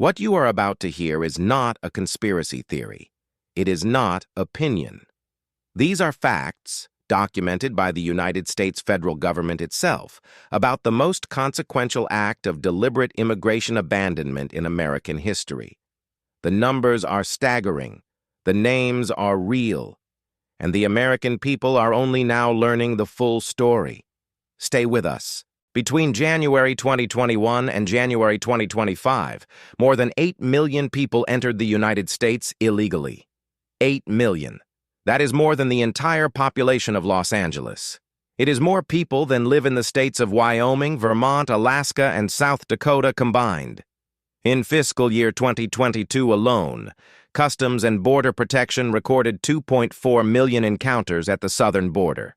What you are about to hear is not a conspiracy theory. It is not opinion. These are facts, documented by the United States federal government itself, about the most consequential act of deliberate immigration abandonment in American history. The numbers are staggering. The names are real. And the American people are only now learning the full story. Stay with us. Between January 2021 and January 2025, more than 8 million people entered the United States illegally. 8 million. That is more than the entire population of Los Angeles. It is more people than live in the states of Wyoming, Vermont, Alaska, and South Dakota combined. In fiscal year 2022 alone, Customs and Border Protection recorded 2.4 million encounters at the southern border.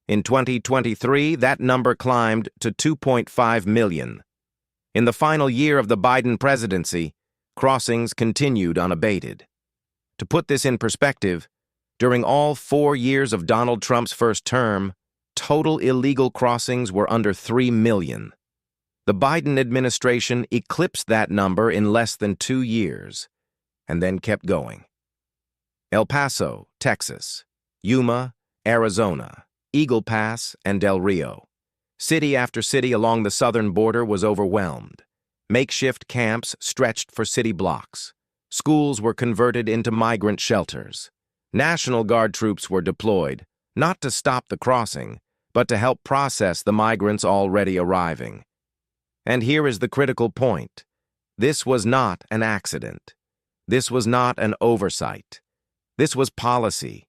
In 2023, that number climbed to 2.5 million. In the final year of the Biden presidency, crossings continued unabated. To put this in perspective, during all 4 years of Donald Trump's first term, total illegal crossings were under 3 million. The Biden administration eclipsed that number in less than 2 years, and then kept going. El Paso, Texas, Yuma, Arizona, Eagle Pass, and Del Rio. City after city along the southern border was overwhelmed. Makeshift camps stretched for city blocks. Schools were converted into migrant shelters. National Guard troops were deployed, not to stop the crossing, but to help process the migrants already arriving. And here is the critical point. This was not an accident. This was not an oversight. This was policy.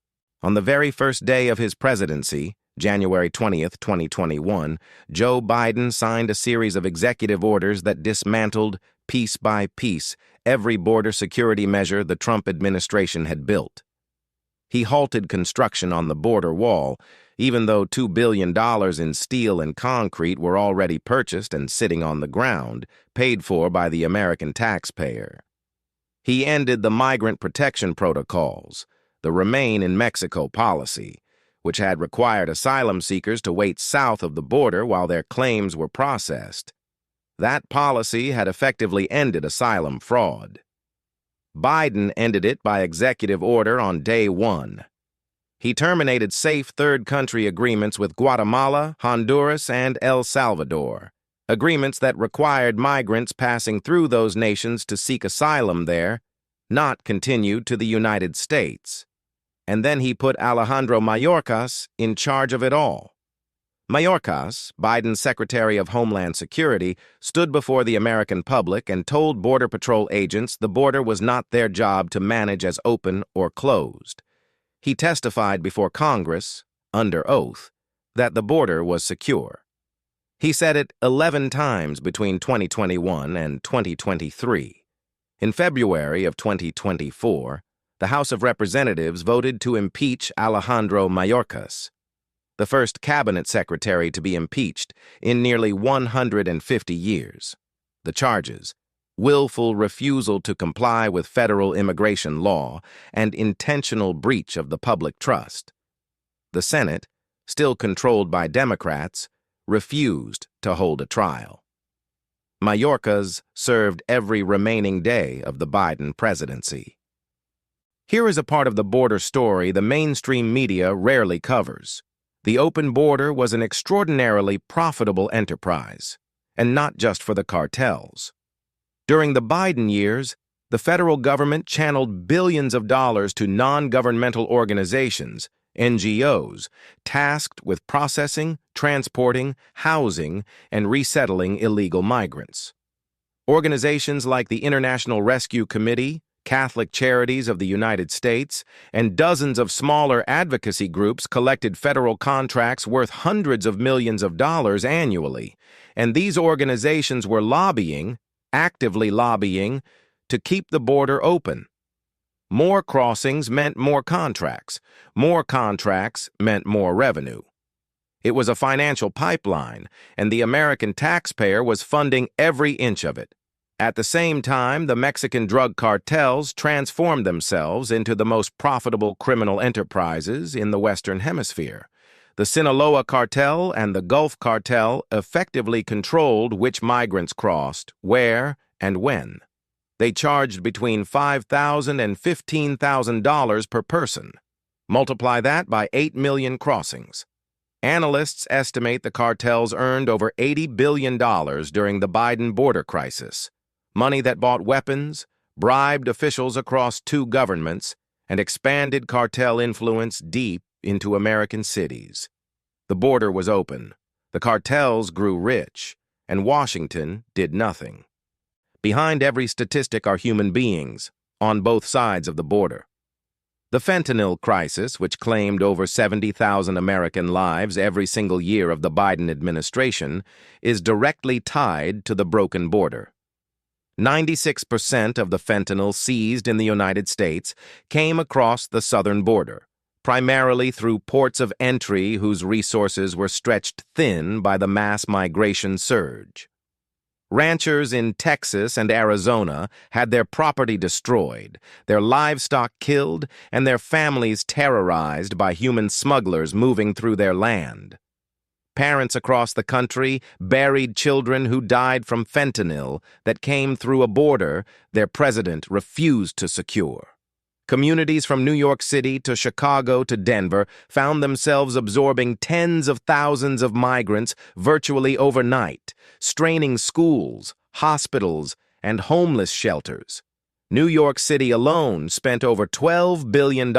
On the very first day of his presidency, January 20th, 2021, Joe Biden signed a series of executive orders that dismantled, piece by piece, every border security measure the Trump administration had built. He halted construction on the border wall, even though $2 billion in steel and concrete were already purchased and sitting on the ground, paid for by the American taxpayer. He ended the migrant protection protocols, the Remain in Mexico policy, which had required asylum seekers to wait south of the border while their claims were processed. That policy had effectively ended asylum fraud. Biden ended it by executive order on day one. He terminated safe third country agreements with Guatemala, Honduras, and El Salvador, agreements that required migrants passing through those nations to seek asylum there, not continue to the United States. And then he put Alejandro Mayorkas in charge of it all. Mayorkas, Biden's Secretary of Homeland Security, stood before the American public and told Border Patrol agents the border was not their job to manage as open or closed. He testified before Congress, under oath, that the border was secure. He said it 11 times between 2021 and 2023. In February of 2024, the House of Representatives voted to impeach Alejandro Mayorkas, the first cabinet secretary to be impeached in nearly 150 years. The charges: willful refusal to comply with federal immigration law and intentional breach of the public trust. The Senate, still controlled by Democrats, refused to hold a trial. Mayorkas served every remaining day of the Biden presidency. Here is a part of the border story the mainstream media rarely covers. The open border was an extraordinarily profitable enterprise, and not just for the cartels. During the Biden years, the federal government channeled billions of dollars to non-governmental organizations, NGOs, tasked with processing, transporting, housing, and resettling illegal migrants. Organizations like the International Rescue Committee, Catholic Charities of the United States, and dozens of smaller advocacy groups collected federal contracts worth hundreds of millions of dollars annually, and these organizations were actively lobbying, to keep the border open. More crossings meant more contracts meant more revenue. It was a financial pipeline, and the American taxpayer was funding every inch of it. At the same time, the Mexican drug cartels transformed themselves into the most profitable criminal enterprises in the Western Hemisphere. The Sinaloa cartel and the Gulf cartel effectively controlled which migrants crossed, where, and when. They charged between $5,000 and $15,000 per person. Multiply that by 8 million crossings. Analysts estimate the cartels earned over $80 billion during the Biden border crisis, money that bought weapons, bribed officials across two governments, and expanded cartel influence deep into American cities. The border was open, the cartels grew rich, and Washington did nothing. Behind every statistic are human beings, on both sides of the border. The fentanyl crisis, which claimed over 70,000 American lives every single year of the Biden administration, is directly tied to the broken border. 96% of the fentanyl seized in the United States came across the southern border, primarily through ports of entry whose resources were stretched thin by the mass migration surge. Ranchers in Texas and Arizona had their property destroyed, their livestock killed, and their families terrorized by human smugglers moving through their land. Parents across the country buried children who died from fentanyl that came through a border their president refused to secure. Communities from New York City to Chicago to Denver found themselves absorbing tens of thousands of migrants virtually overnight, straining schools, hospitals, and homeless shelters. New York City alone spent over $12 billion,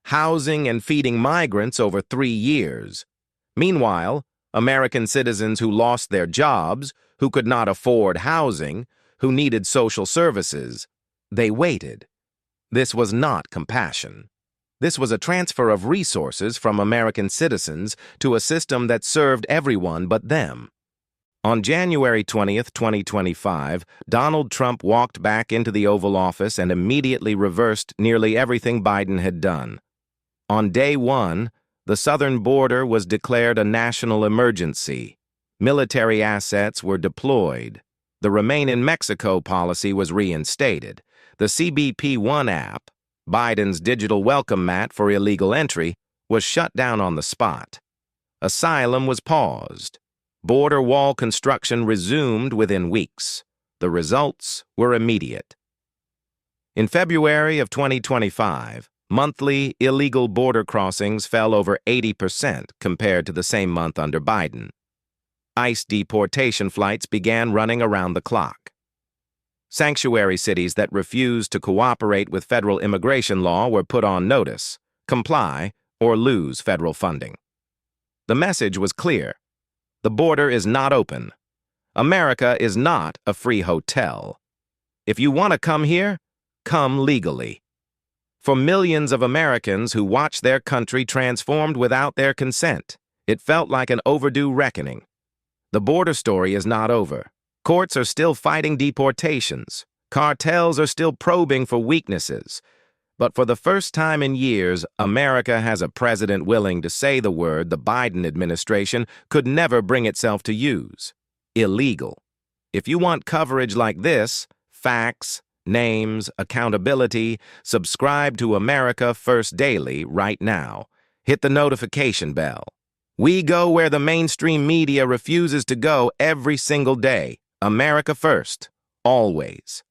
housing and feeding migrants over 3 years. Meanwhile, American citizens who lost their jobs, who could not afford housing, who needed social services, they waited. This was not compassion. This was a transfer of resources from American citizens to a system that served everyone but them. On January 20th, 2025, Donald Trump walked back into the Oval Office and immediately reversed nearly everything Biden had done. On day one, the southern border was declared a national emergency. Military assets were deployed. The Remain in Mexico policy was reinstated. The CBP One app, Biden's digital welcome mat for illegal entry, was shut down on the spot. Asylum was paused. Border wall construction resumed within weeks. The results were immediate. In February of 2025, monthly illegal border crossings fell over 80% compared to the same month under Biden. ICE deportation flights began running around the clock. Sanctuary cities that refused to cooperate with federal immigration law were put on notice: comply or lose federal funding. The message was clear. The border is not open. America is not a free hotel. If you want to come here, come legally. For millions of Americans who watched their country transformed without their consent, it felt like an overdue reckoning. The border story is not over. Courts are still fighting deportations. Cartels are still probing for weaknesses. But for the first time in years, America has a president willing to say the word the Biden administration could never bring itself to use: illegal. If you want coverage like this, facts, names, accountability, subscribe to America First Daily right now. Hit the notification bell. We go where the mainstream media refuses to go every single day. America first, always.